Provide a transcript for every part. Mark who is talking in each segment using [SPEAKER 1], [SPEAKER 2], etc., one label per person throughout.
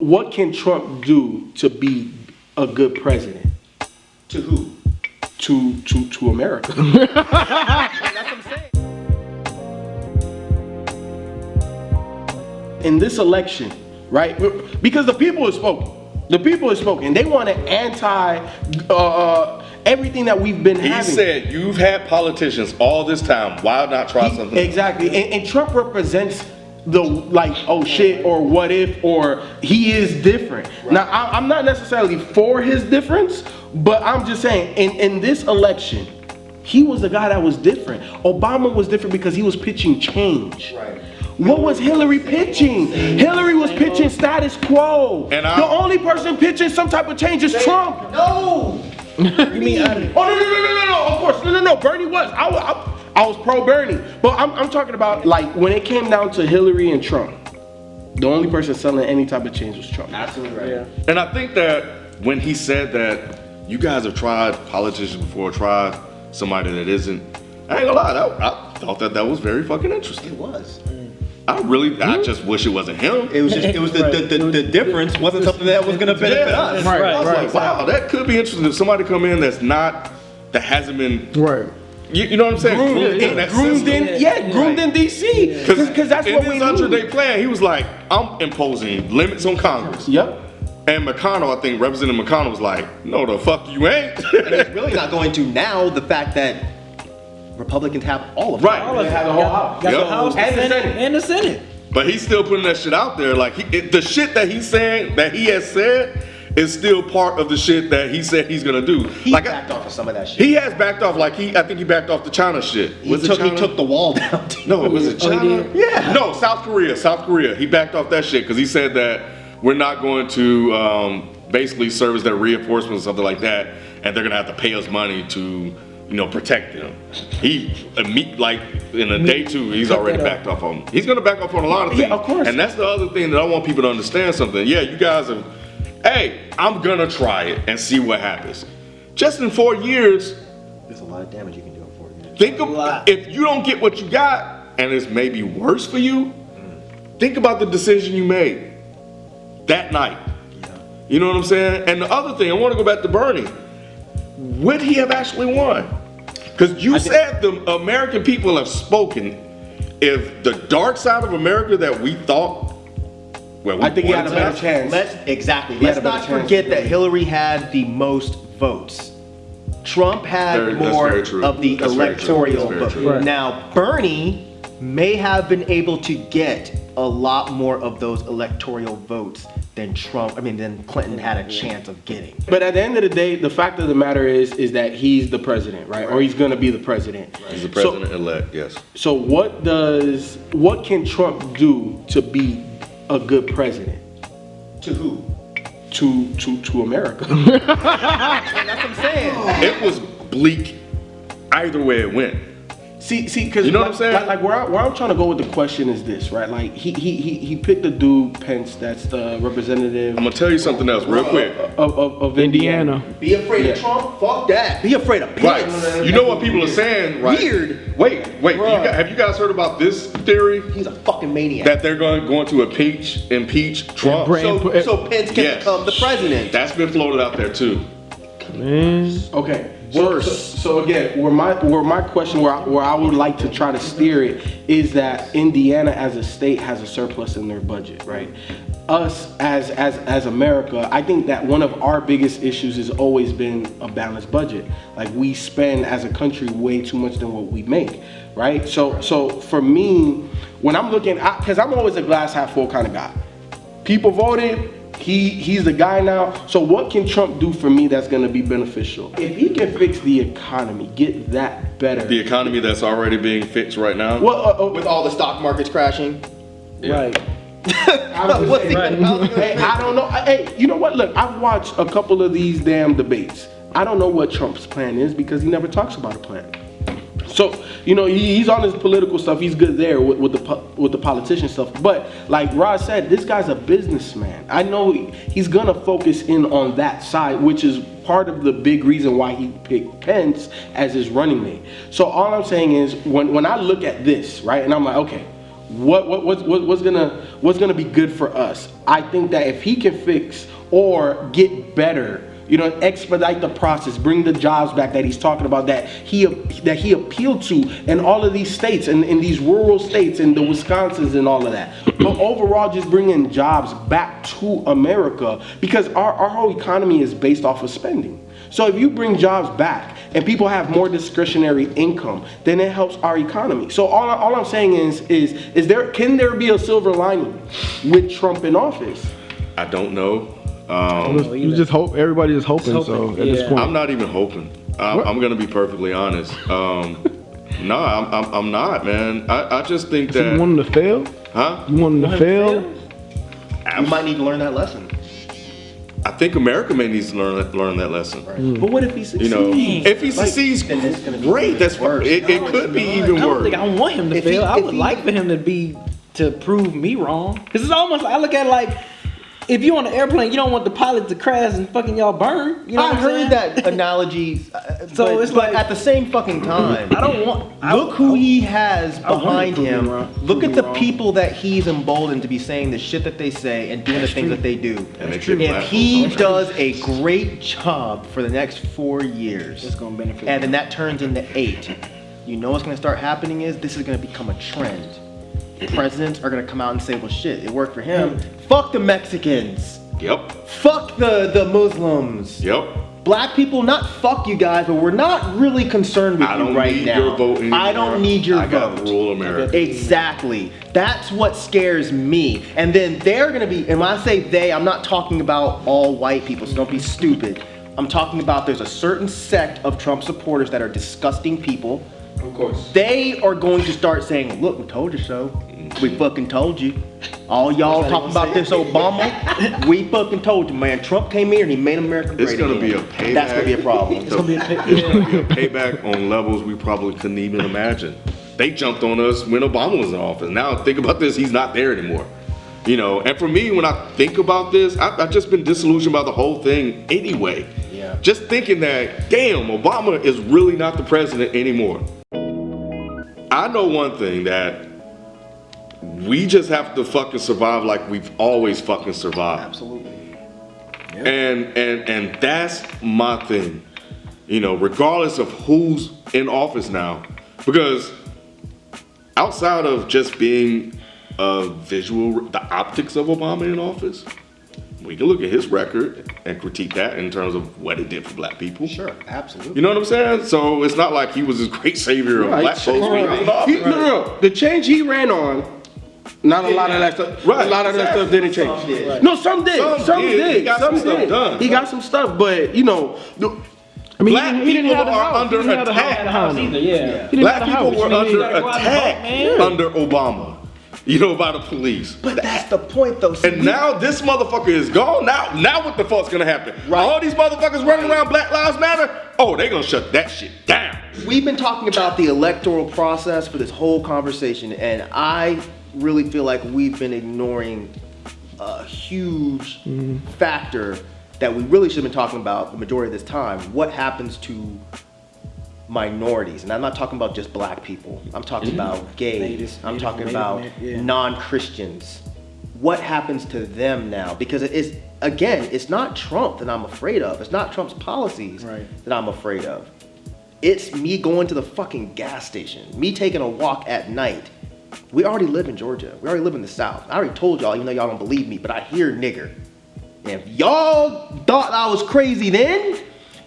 [SPEAKER 1] What can Trump do to be a good president?
[SPEAKER 2] To who?
[SPEAKER 1] To America.
[SPEAKER 2] That's what I'm saying.
[SPEAKER 1] In this election, right? Because the people have spoken. The people have spoken. They want to everything that we've been having.
[SPEAKER 3] He said, you've had politicians all this time. Why not try something?
[SPEAKER 1] Exactly. And Trump represents the oh shit, or what if, or he is different. Right. Now, I'm not necessarily for his difference, but I'm just saying, in this election, he was the guy that was different. Obama was different because he was pitching change.
[SPEAKER 2] Right.
[SPEAKER 1] What was Hillary pitching? Hillary was pitching status quo. And the only person pitching some type of change is Trump.
[SPEAKER 2] No!
[SPEAKER 1] You mean no, of course, no, Bernie was. I was pro Bernie, but I'm talking about like when it came down to Hillary and Trump, the only person selling any type of change was Trump.
[SPEAKER 2] Absolutely right.
[SPEAKER 1] Yeah.
[SPEAKER 3] And I think that when he said that you guys have tried politicians before, tried somebody that isn't, I ain't gonna lie, I thought that was very fucking interesting.
[SPEAKER 2] It was.
[SPEAKER 3] I just wish it wasn't him.
[SPEAKER 2] It was the difference wasn't something that was gonna benefit us.
[SPEAKER 3] I was like, wow, that could be interesting if somebody come in that hasn't been You know what I'm saying?
[SPEAKER 1] Groomed in DC. Because that's what we
[SPEAKER 3] in his 100-day plan, he was like, I'm imposing limits on Congress.
[SPEAKER 1] Yep.
[SPEAKER 3] And McConnell, I think Representative McConnell was like, no, the fuck you ain't.
[SPEAKER 2] And it's really not going to now, the fact that Republicans have all of it.
[SPEAKER 3] Right.
[SPEAKER 1] They have the whole house.
[SPEAKER 4] Got the House, and the Senate.
[SPEAKER 3] But he's still putting that shit out there. Like, the shit that he's saying, that he has said, is still part of the shit that he said he's gonna do.
[SPEAKER 2] He backed off of some of that shit.
[SPEAKER 3] He has backed off. Like I think he backed off the China shit.
[SPEAKER 2] He took the wall down.
[SPEAKER 3] No, was it China?
[SPEAKER 2] Yeah.
[SPEAKER 3] No, South Korea. He backed off that shit because he said that we're not going to basically serve as their reinforcement or something like that, and they're gonna have to pay us money to, protect them. He like in a day two, he's already backed off on. He's gonna back off on a lot of things.
[SPEAKER 1] Yeah, of course.
[SPEAKER 3] And that's the other thing that I want people to understand something. Yeah, you guys have. Hey, I'm gonna try it and see what happens. Just in 4 years,
[SPEAKER 2] there's a lot of damage you can do in 4 years.
[SPEAKER 3] Think of if you don't get what you got, and it's maybe worse for you. Think about the decision you made that night. Yeah. You know what I'm saying? And the other thing, I want to go back to Bernie. Would he have actually won? Because you said the American people have spoken. If the dark side of America that we thought.
[SPEAKER 1] I think he had a better chance.
[SPEAKER 2] Let's not forget that Hillary had the most votes. Trump had more of the electoral votes. Right. Now, Bernie may have been able to get a lot more of those electoral votes than than Clinton had a chance of getting.
[SPEAKER 1] But at the end of the day, the fact of the matter is that he's the president, right? Or he's gonna be the president.
[SPEAKER 3] Right. He's the president-elect, yes.
[SPEAKER 1] So what can Trump do to be a good president?
[SPEAKER 2] To who?
[SPEAKER 1] To America.
[SPEAKER 2] That's what I'm saying.
[SPEAKER 3] It was bleak either way it went.
[SPEAKER 1] See, because
[SPEAKER 3] you know what I'm saying?
[SPEAKER 1] Like where I'm trying to go with the question is this, right? Like he picked the dude Pence, that's the representative.
[SPEAKER 3] I'm gonna tell you something else real quick.
[SPEAKER 1] Of Indiana.
[SPEAKER 2] Be afraid of Trump? Fuck that. Be afraid of Pence.
[SPEAKER 3] Right. You know what people are saying, right?
[SPEAKER 2] Weird.
[SPEAKER 3] Wait. Have you guys heard about this theory?
[SPEAKER 2] He's a fucking maniac.
[SPEAKER 3] That they're going to impeach Trump.
[SPEAKER 2] So Pence can become the president.
[SPEAKER 3] That's been floated out there too.
[SPEAKER 4] Man.
[SPEAKER 1] Okay. So again, where my question, where I would like to try to steer it, is that Indiana as a state has a surplus in their budget, right? Us as America, I think that one of our biggest issues has always been a balanced budget. Like we spend as a country way too much than what we make, right? So for me, when I'm looking, because I'm always a glass half full kind of guy. People voted. He's the guy now. So what can Trump do for me that's going to be beneficial? If he can fix the economy, get that better.
[SPEAKER 3] The economy that's already being fixed right now?
[SPEAKER 2] Well, with all the stock markets crashing?
[SPEAKER 1] Yeah. Right. I don't know. Hey, you know what? Look, I've watched a couple of these damn debates. I don't know what Trump's plan is because he never talks about a plan. So, he's on his political stuff. He's good there with the politician stuff. But like Rod said, this guy's a businessman. I know he's gonna focus in on that side, which is part of the big reason why he picked Pence as his running mate. So all I'm saying is, when I look at this, right, and I'm like, okay, what's what's going to be good for us. I think that if he can fix or get better, expedite the process, bring the jobs back that he's talking about, that he appealed to in all of these states and in these rural states and the Wisconsins and all of that. But overall, just bringing jobs back to America, because our whole economy is based off of spending. So if you bring jobs back and people have more discretionary income, then it helps our economy. So all I'm saying can there be a silver lining with Trump in office?
[SPEAKER 3] I don't know.
[SPEAKER 5] You just hope. Everybody is hoping. So at this point,
[SPEAKER 3] I'm not even hoping. I'm gonna be perfectly honest. No, I'm not, man. I just think that.
[SPEAKER 5] You want him to fail?
[SPEAKER 3] Huh?
[SPEAKER 5] You want him to fail?
[SPEAKER 2] You might need to learn that lesson.
[SPEAKER 3] I think America may need to learn that lesson.
[SPEAKER 2] Right.
[SPEAKER 1] But what if he succeeds?
[SPEAKER 3] If he succeeds, great. That's worse. It could be even
[SPEAKER 4] I don't
[SPEAKER 3] worse.
[SPEAKER 4] think I want him to fail. I would like for him to prove me wrong. Because it's almost, I look at it like, if you on an airplane, you don't want the pilot to crash and fucking y'all burn. You know
[SPEAKER 2] I
[SPEAKER 4] what I'm
[SPEAKER 2] heard
[SPEAKER 4] saying?
[SPEAKER 2] that analogy.
[SPEAKER 4] So
[SPEAKER 2] but,
[SPEAKER 4] it's
[SPEAKER 2] but
[SPEAKER 4] like-
[SPEAKER 2] at the same fucking time,
[SPEAKER 4] I don't want.
[SPEAKER 2] look who he has
[SPEAKER 1] I want
[SPEAKER 2] behind
[SPEAKER 1] to prove
[SPEAKER 2] him.
[SPEAKER 1] me wrong.
[SPEAKER 2] Look
[SPEAKER 1] Prove
[SPEAKER 2] at
[SPEAKER 1] me
[SPEAKER 2] the
[SPEAKER 1] wrong.
[SPEAKER 2] people that he's emboldened to be saying the shit that they say and doing the things that they do.
[SPEAKER 3] And they treat
[SPEAKER 2] If
[SPEAKER 3] black
[SPEAKER 2] he
[SPEAKER 3] folks
[SPEAKER 2] does a great job for the next 4 years,
[SPEAKER 4] It's gonna benefit.
[SPEAKER 2] and then that turns into 8, you know what's gonna start happening is this is gonna become a trend. Presidents are gonna come out and say, well shit, it worked for him. Fuck the Mexicans.
[SPEAKER 3] Yep.
[SPEAKER 2] Fuck the Muslims.
[SPEAKER 3] Yep.
[SPEAKER 2] Black people, not fuck you guys, but we're not really concerned with
[SPEAKER 3] I
[SPEAKER 2] you
[SPEAKER 3] don't
[SPEAKER 2] right
[SPEAKER 3] need
[SPEAKER 2] now.
[SPEAKER 3] your vote anymore.
[SPEAKER 2] I don't need your
[SPEAKER 3] I
[SPEAKER 2] vote.
[SPEAKER 3] got to rule America.
[SPEAKER 2] Exactly. That's what scares me. And then they're gonna be, and when I say they, I'm not talking about all white people, so don't be stupid. I'm talking about there's a certain sect of Trump supporters that are disgusting people.
[SPEAKER 1] Of course.
[SPEAKER 2] They are going to start saying, look, we told you so. We fucking told you. All y'all talking about this Obama, we fucking told you, man. Trump came here and he made America great
[SPEAKER 3] It's gonna
[SPEAKER 2] again.
[SPEAKER 3] be a payback.
[SPEAKER 2] That's gonna be a problem.
[SPEAKER 3] It's gonna be a payback on levels we probably couldn't even imagine. They jumped on us when Obama was in office. Now think about this, he's not there anymore. And for me, when I think about this, I've just been disillusioned by the whole thing anyway.
[SPEAKER 2] Yeah.
[SPEAKER 3] Just thinking that, damn, Obama is really not the president anymore. I know one thing, that we just have to fucking survive like we've always fucking survived.
[SPEAKER 2] Absolutely.
[SPEAKER 3] And that's my thing, regardless of who's in office now, because outside of just being a visual, the optics of Obama in office, we can look at his record and critique that in terms of what it did for black people.
[SPEAKER 2] Sure, absolutely.
[SPEAKER 3] You know what I'm saying? So it's not like he was this great savior of black folks when he was in office.
[SPEAKER 1] No. The change he ran on, not a lot of that stuff.
[SPEAKER 3] Right,
[SPEAKER 1] A lot of that stuff didn't change.
[SPEAKER 2] Some did.
[SPEAKER 1] No, some did.
[SPEAKER 3] Some
[SPEAKER 1] Some
[SPEAKER 3] did.
[SPEAKER 1] did.
[SPEAKER 3] He got some stuff done.
[SPEAKER 1] He got some stuff, but
[SPEAKER 5] I mean,
[SPEAKER 3] Black
[SPEAKER 5] he didn't
[SPEAKER 3] people
[SPEAKER 5] have the
[SPEAKER 3] are
[SPEAKER 5] house.
[SPEAKER 3] under
[SPEAKER 5] He didn't have the
[SPEAKER 3] attack.
[SPEAKER 5] house behind him.
[SPEAKER 4] Either, yeah.
[SPEAKER 5] He didn't
[SPEAKER 3] Black
[SPEAKER 5] have the
[SPEAKER 3] people
[SPEAKER 5] house.
[SPEAKER 3] were
[SPEAKER 5] I mean,
[SPEAKER 3] under
[SPEAKER 4] go out and
[SPEAKER 3] attack
[SPEAKER 4] vote, man.
[SPEAKER 3] under Obama, by the police.
[SPEAKER 2] But that's the point, though. See,
[SPEAKER 3] And now this motherfucker is gone. Now what the fuck's gonna happen?
[SPEAKER 2] Right.
[SPEAKER 3] All these motherfuckers running around Black Lives Matter? Oh, they gonna shut that shit down.
[SPEAKER 2] we've been talking about the electoral process for this whole conversation, and I really feel like we've been ignoring a huge factor that we really should have been talking about the majority of this time. What happens to minorities? And I'm not talking about just black people. I'm talking about gays. I'm
[SPEAKER 4] Native
[SPEAKER 2] talking about
[SPEAKER 4] yeah.
[SPEAKER 2] non-Christians. What happens to them now? Because it's not Trump that I'm afraid of. It's not Trump's policies that I'm afraid of. It's me going to the fucking gas station, me taking a walk at night. We already live in Georgia. We already live in the South. I already told y'all, even though y'all don't believe me, but I hear nigger. And if y'all thought I was crazy then,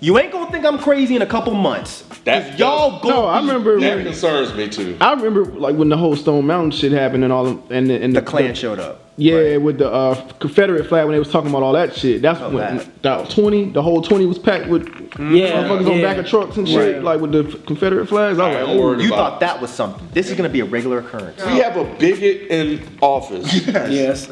[SPEAKER 2] you ain't gonna think I'm crazy in a couple months.
[SPEAKER 3] That-
[SPEAKER 2] Y'all
[SPEAKER 5] No, I remember
[SPEAKER 3] That
[SPEAKER 5] when,
[SPEAKER 3] concerns me too.
[SPEAKER 5] I remember like when the whole Stone Mountain shit happened and all, and
[SPEAKER 2] The Klan showed up.
[SPEAKER 5] Yeah, with the Confederate flag when they was talking about all that shit. That's when the whole 20 was packed with motherfuckers on back of trucks and shit, like with the Confederate flags. I was like,
[SPEAKER 3] I'm worried
[SPEAKER 2] You
[SPEAKER 3] about-
[SPEAKER 2] thought that was something. This is gonna be a regular occurrence.
[SPEAKER 3] We have a bigot in office.
[SPEAKER 4] Yes.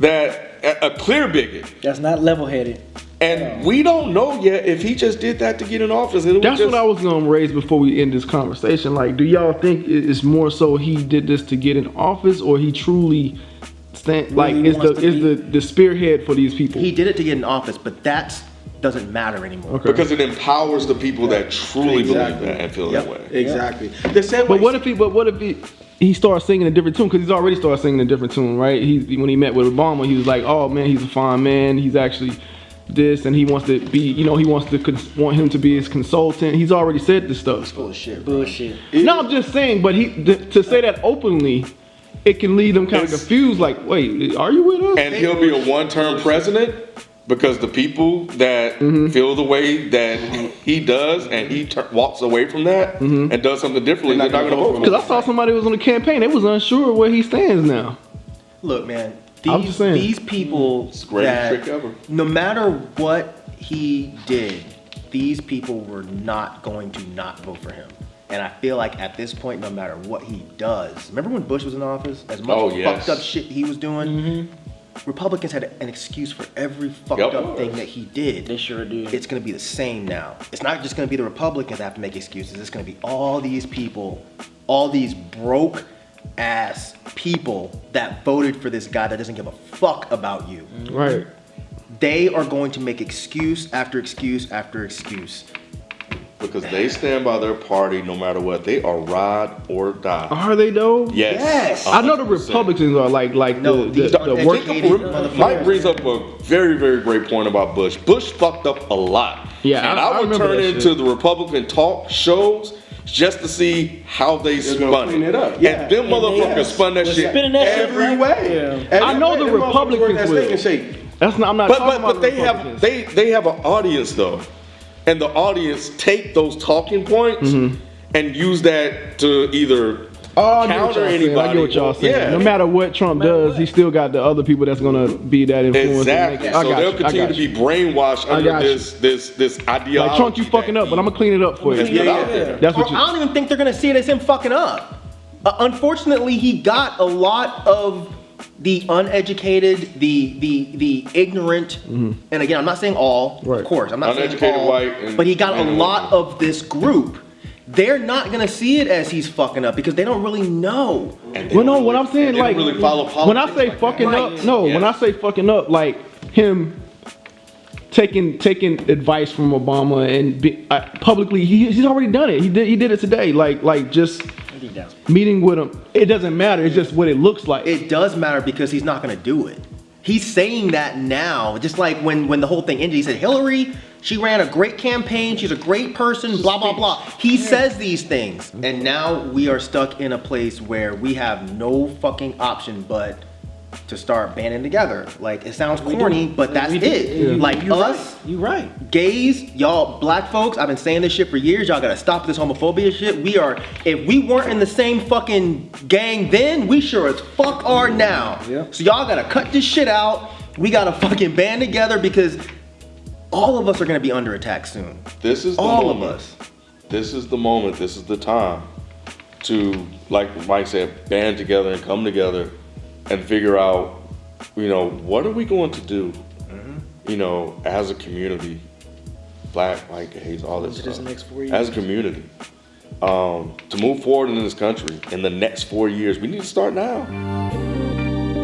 [SPEAKER 3] That a clear bigot.
[SPEAKER 4] That's not level-headed.
[SPEAKER 3] And we don't know yet if he just did that to get in office.
[SPEAKER 5] That's what I was gonna raise before we end this conversation. Like, do y'all think it's more so he did this to get in office, or he truly is the spearhead for these people?
[SPEAKER 2] He did it to get in office, but that doesn't matter anymore.
[SPEAKER 5] Okay.
[SPEAKER 3] Because it empowers the people that truly believe that and feel that way.
[SPEAKER 1] Exactly. The same
[SPEAKER 5] But
[SPEAKER 1] way.
[SPEAKER 5] what if he? he started singing a different tune because he's already started singing a different tune, right? When he met with Obama, he was like, "Oh man, he's a fine man. He's actually this, and he wants to be, he want him to be his consultant." He's already said this stuff.
[SPEAKER 2] It's full of shit.
[SPEAKER 4] Bullshit.
[SPEAKER 5] No, I'm just saying, but to say that openly, it can leave them kind of confused. Like, wait, are you with us?
[SPEAKER 3] And he'll be a one-term president because the people that feel the way that he does, and he walks away from that and does something differently, they're not going to vote for him.
[SPEAKER 5] Because I saw somebody who was on the campaign, they was unsure where he stands now.
[SPEAKER 2] Look, man,
[SPEAKER 5] I'm just saying.
[SPEAKER 2] these people
[SPEAKER 3] Greatest trick ever.
[SPEAKER 2] no matter what he did, these people were not going to not vote for him. And I feel like at this point, no matter what he does, remember when Bush was in office? As much fucked up shit he was doing, Republicans had an excuse for every fucked up thing that he did.
[SPEAKER 4] They sure did.
[SPEAKER 2] It's going to be the same now. It's not just going to be the Republicans that have to make excuses. It's going to be all these people, all these broke ass people that voted for this guy that doesn't give a fuck about you.
[SPEAKER 5] Right.
[SPEAKER 2] They are going to make excuse after excuse after excuse.
[SPEAKER 3] Because they stand by their party no matter what. They are ride or die.
[SPEAKER 5] Are they though?
[SPEAKER 3] Yes.
[SPEAKER 5] I know the Republicans are like the work.
[SPEAKER 3] Mike brings up a very, very great point about Bush. Bush fucked up a lot.
[SPEAKER 5] Yeah,
[SPEAKER 3] and
[SPEAKER 5] I
[SPEAKER 3] I would
[SPEAKER 5] remember
[SPEAKER 3] turn
[SPEAKER 5] that
[SPEAKER 3] into
[SPEAKER 5] shit.
[SPEAKER 3] the Republican talk shows just to see how they spun
[SPEAKER 1] clean it up.
[SPEAKER 3] And them motherfuckers spun that shit
[SPEAKER 4] spinning that shit
[SPEAKER 3] every
[SPEAKER 4] right.
[SPEAKER 3] way.
[SPEAKER 4] Yeah.
[SPEAKER 5] I know the Republicans will. That's not. I'm not talking about
[SPEAKER 3] But
[SPEAKER 5] the
[SPEAKER 3] they have
[SPEAKER 5] Republicans.
[SPEAKER 3] they have an audience though, and the audience take those talking points and use that to either
[SPEAKER 5] Oh, I get what
[SPEAKER 3] counter
[SPEAKER 5] y'all saying.
[SPEAKER 3] anybody.
[SPEAKER 5] I get what y'all saying.
[SPEAKER 3] Yeah.
[SPEAKER 5] No matter what Trump does, he still got the other people that's gonna be that influence.
[SPEAKER 3] Exactly. So they'll continue to be brainwashed under this ideology.
[SPEAKER 5] Like Trump, you fucking up, but I'm gonna clean it up for you. That's what
[SPEAKER 2] I don't even think they're gonna see it as him fucking up. Unfortunately, he got a lot of the uneducated, the ignorant, and again, I'm not saying all,
[SPEAKER 5] Right.
[SPEAKER 2] of course, I'm not saying
[SPEAKER 3] Uneducated
[SPEAKER 2] all,
[SPEAKER 3] white and
[SPEAKER 2] but he got a
[SPEAKER 3] men and
[SPEAKER 2] lot
[SPEAKER 3] women.
[SPEAKER 2] of this group. They're not gonna see it as he's fucking up because they don't really know.
[SPEAKER 5] Well, no, what I'm saying,
[SPEAKER 3] they
[SPEAKER 5] like,
[SPEAKER 3] don't really follow
[SPEAKER 5] when I
[SPEAKER 3] politics
[SPEAKER 5] say
[SPEAKER 3] like
[SPEAKER 5] fucking
[SPEAKER 3] that.
[SPEAKER 5] up, no, when I say fucking up, like him taking advice from Obama and publicly, he's already done it. He did it today. Like just meeting with him. It doesn't matter. It's just what it looks like.
[SPEAKER 2] It does matter because he's not gonna do it. He's saying that now, just like when the whole thing ended, he said, Hillary, she ran a great campaign, she's a great person, blah, blah, blah. He says these things, and now we are stuck in a place where we have no fucking option but to start banding together. Like, it sounds corny, but that's it. Like us,
[SPEAKER 4] You right.
[SPEAKER 2] gays, y'all black folks, I've been saying this shit for years, y'all gotta stop this homophobia shit. If we weren't in the same fucking gang then, we sure as fuck are now.
[SPEAKER 4] Yeah.
[SPEAKER 2] So y'all gotta cut this shit out. We gotta fucking band together because all of us are gonna be under attack soon.
[SPEAKER 3] This is the
[SPEAKER 2] All
[SPEAKER 3] moment.
[SPEAKER 2] of us.
[SPEAKER 3] This is the moment. This is the time to, like Mike said, band together and come together and figure out, what are we going to do, as a community, black, white, gays, all this
[SPEAKER 4] This
[SPEAKER 3] stuff,
[SPEAKER 4] next 4 years.
[SPEAKER 3] as a community, to move forward in this country in the next 4 years. We need to start now.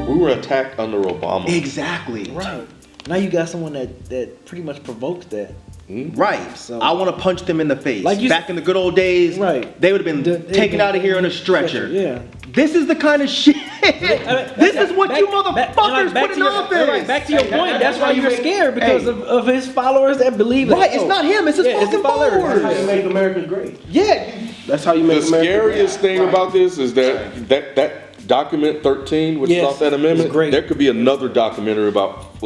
[SPEAKER 3] We were attacked under Obama.
[SPEAKER 2] Exactly.
[SPEAKER 4] Right. Now you got someone that pretty much provokes that.
[SPEAKER 2] Right.
[SPEAKER 4] So-
[SPEAKER 2] I want to punch them in the face.
[SPEAKER 4] Like you-
[SPEAKER 2] Back in the good old days,
[SPEAKER 4] Right.
[SPEAKER 2] they would have been taken out of here on a stretcher.
[SPEAKER 4] Yeah.
[SPEAKER 2] This is the kind of shit. This is what you motherfuckers put in office.
[SPEAKER 4] Right, back to your point. That's why you're scared because of his followers that believe it.
[SPEAKER 2] Right, it's not him, it's his fucking followers.
[SPEAKER 1] That's how you make America great.
[SPEAKER 2] Yeah.
[SPEAKER 1] That's how you make
[SPEAKER 3] The
[SPEAKER 1] America
[SPEAKER 3] scariest thing about this is that document 13, which is
[SPEAKER 4] Yes,
[SPEAKER 3] off that amendment,
[SPEAKER 4] it's great.
[SPEAKER 3] there could be another documentary about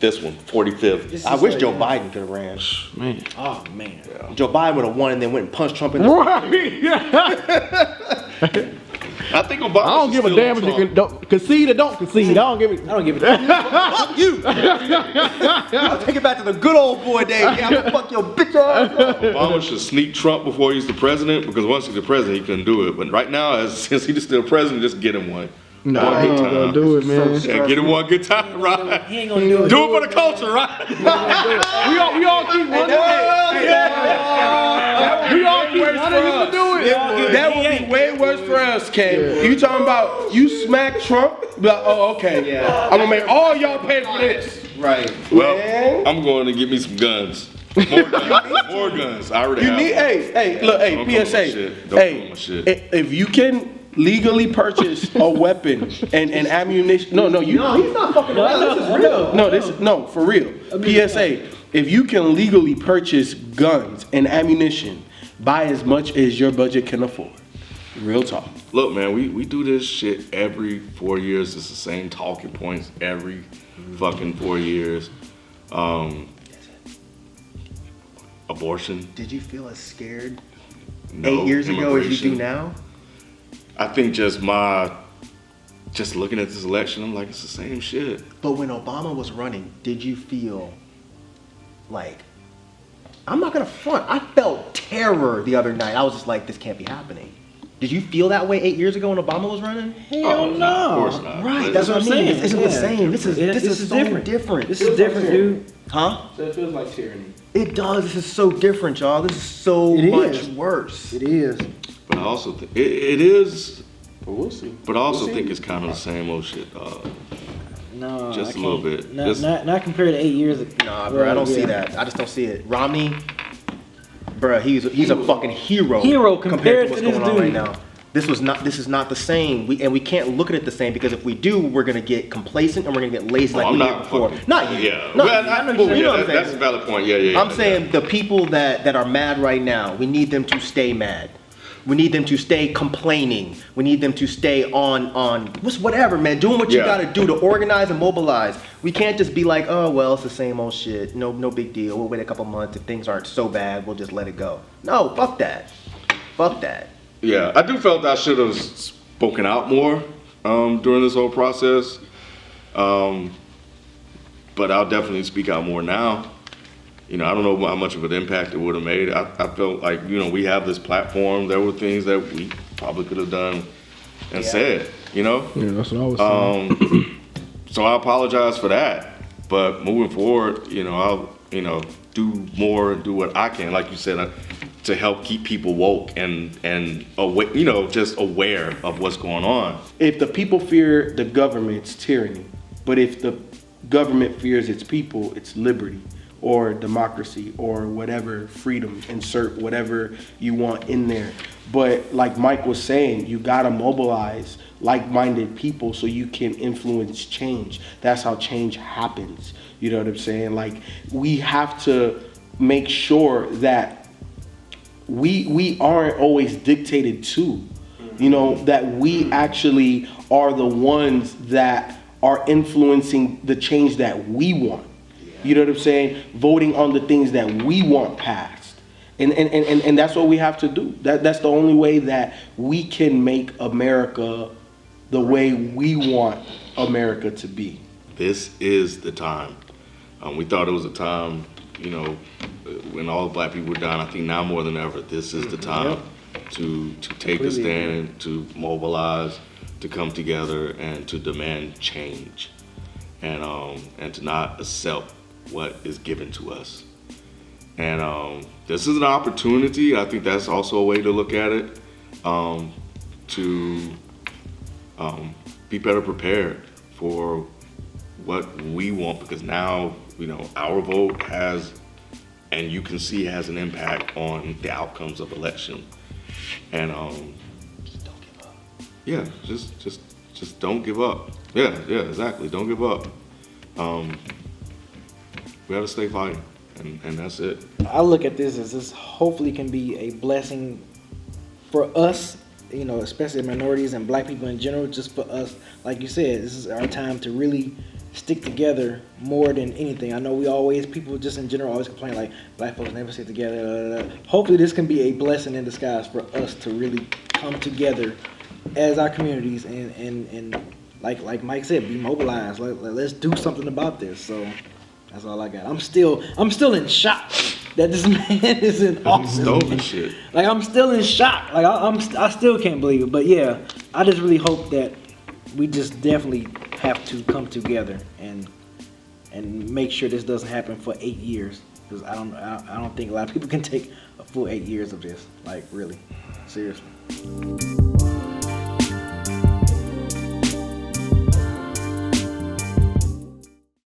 [SPEAKER 3] this one, 45th.
[SPEAKER 2] I wish Joe Biden could have ran.
[SPEAKER 5] Man.
[SPEAKER 4] Oh man.
[SPEAKER 2] Joe Biden would have won and then went and punched Trump in the
[SPEAKER 3] I think Obama
[SPEAKER 5] I don't give a damn if you can concede or don't concede. I don't give
[SPEAKER 4] I don't give a
[SPEAKER 2] fuck you. I'll take it back to the good old boy days. Yeah, I'm gonna fuck your bitch ass.
[SPEAKER 3] Obama should sneak Trump before he's the president, because once he's the president, he couldn't do it. But right now, since he's still president, just get him one.
[SPEAKER 5] Nah,
[SPEAKER 3] One
[SPEAKER 5] he
[SPEAKER 3] good
[SPEAKER 5] ain't gonna
[SPEAKER 3] time.
[SPEAKER 5] do it, man.
[SPEAKER 3] Yeah, get him one good time, right?
[SPEAKER 4] He ain't gonna do it.
[SPEAKER 3] Do it for the culture, right?
[SPEAKER 5] We all keep running. We all keep running him to do it.
[SPEAKER 1] That would be way worse for us, Ken. You talking about you smack Trump? Be like, oh, okay.
[SPEAKER 2] Yeah.
[SPEAKER 1] I'm gonna make all y'all pay for this.
[SPEAKER 2] Right.
[SPEAKER 3] Well,
[SPEAKER 1] Man.
[SPEAKER 3] I'm going to get me some guns. More guns. More guns. I already
[SPEAKER 1] You
[SPEAKER 3] have
[SPEAKER 1] need,
[SPEAKER 3] one.
[SPEAKER 1] hey, look,
[SPEAKER 3] Don't come with my
[SPEAKER 1] PSA.
[SPEAKER 3] shit. Don't come with my shit.
[SPEAKER 1] If you can legally purchase a weapon and ammunition. No, he's
[SPEAKER 2] not fucking around. This is real.
[SPEAKER 1] No, for real. PSA, if you can legally purchase guns and ammunition, buy as much as your budget can afford. Real talk.
[SPEAKER 3] Look, man, we do this shit every 4 years. It's the same talking points every fucking 4 years. Abortion.
[SPEAKER 2] Did you feel as scared
[SPEAKER 3] No.
[SPEAKER 2] 8 years ago as you do
[SPEAKER 3] Immigration.
[SPEAKER 2] now?
[SPEAKER 3] I think just looking at this election, I'm like, it's the same shit.
[SPEAKER 2] But when Obama was running, did you feel like, I'm not gonna front, I felt terror the other night. I was just like, this can't be happening. Did you feel that way 8 years ago when Obama was running?
[SPEAKER 4] Hell no.
[SPEAKER 3] Of course not.
[SPEAKER 2] Right, that's what I'm saying. This isn't the same. This is so different.
[SPEAKER 4] This is different, dude.
[SPEAKER 2] Huh?
[SPEAKER 1] So it feels like tyranny.
[SPEAKER 2] It does. This is so different, y'all. This is so
[SPEAKER 4] It
[SPEAKER 2] much
[SPEAKER 4] is.
[SPEAKER 2] worse.
[SPEAKER 4] It is.
[SPEAKER 3] But I also think it is.
[SPEAKER 1] But we'll see.
[SPEAKER 3] But I also think it's kind of the same old shit, dog.
[SPEAKER 4] No,
[SPEAKER 3] Just
[SPEAKER 4] I
[SPEAKER 3] a little
[SPEAKER 4] can't.
[SPEAKER 3] bit.
[SPEAKER 4] Not,
[SPEAKER 3] Just-
[SPEAKER 4] not compared to 8 years ago.
[SPEAKER 2] Nah, bro, I don't see that. I just don't see it. Romney, bro, he's a fucking hero.
[SPEAKER 4] Hero
[SPEAKER 2] compared to what's
[SPEAKER 4] this
[SPEAKER 2] going on
[SPEAKER 4] dude.
[SPEAKER 2] right now. This is not the same. We can't look at it the same because if we do, we're gonna get complacent and we're gonna get lazy like
[SPEAKER 3] I'm
[SPEAKER 2] we
[SPEAKER 3] not
[SPEAKER 2] did before.
[SPEAKER 3] fucking-
[SPEAKER 2] Not you.
[SPEAKER 3] Yeah.
[SPEAKER 2] Not
[SPEAKER 3] Well,
[SPEAKER 2] you.
[SPEAKER 3] I know
[SPEAKER 2] You know what I'm
[SPEAKER 3] that's a
[SPEAKER 2] saying?
[SPEAKER 3] valid point. Yeah.
[SPEAKER 2] I'm saying the people that are mad right now, we need them to stay mad. We need them to stay complaining. We need them to stay on whatever, man, doing what you
[SPEAKER 3] Yeah.
[SPEAKER 2] gotta do to organize and mobilize. We can't just be like, oh, well, it's the same old shit. No big deal. We'll wait a couple months. If things aren't so bad, we'll just let it go. No, fuck that. Fuck that.
[SPEAKER 3] Yeah, I do felt I should have spoken out more during this whole process. But I'll definitely speak out more now. You know, I don't know how much of an impact it would have made. I felt like, you know, we have this platform. There were things that we probably could have done and said, you know?
[SPEAKER 5] Yeah, that's what I was saying.
[SPEAKER 3] So I apologize for that. But moving forward, you know, I'll, you know, do more and do what I can, like you said, to help keep people woke and aware, you know, just aware of what's going on.
[SPEAKER 1] If the people fear the government, it's tyranny. But if the government fears its people, it's liberty or democracy or whatever, freedom, insert whatever you want in there. But like Mike was saying, you gotta mobilize like-minded people so you can influence change. That's how change happens. You know what I'm saying? Like, we have to make sure that we aren't always dictated to, you know, that we actually are the ones that are influencing the change that we want. You know what I'm saying? Voting on the things that we want passed. And that's what we have to do. That's the only way that we can make America the way we want America to be.
[SPEAKER 3] This is the time. We thought it was a time, you know, when all the black people were down. I think now more than ever, this is the time to take a stand, to mobilize, to come together, and to demand change, and to not accept what is given to us. And this is an opportunity. I think that's also a way to look at it, to be better prepared for what we want, because now, you know, our vote has, and you can see has an impact on the outcomes of election. And
[SPEAKER 2] Just don't give up.
[SPEAKER 3] yeah, just don't give up. Yeah, exactly. Don't give up. We gotta stay fighting, and that's it.
[SPEAKER 4] I look at this as this hopefully can be a blessing for us, you know, especially minorities and black people in general, just for us. Like you said, this is our time to really stick together more than anything. I know people just in general always complain like black folks never stick together. Hopefully this can be a blessing in disguise for us to really come together as our communities and like Mike said, be mobilized. Let's do something about this. So that's all I got. I'm still in shock that this man is in office.
[SPEAKER 3] Stolen shit.
[SPEAKER 4] Like, I'm still in shock. Like, I still can't believe it. But yeah, I just really hope that we just definitely have to come together and make sure this doesn't happen for 8 years. Because I don't think a lot of people can take a full 8 years of this. Like, really, seriously.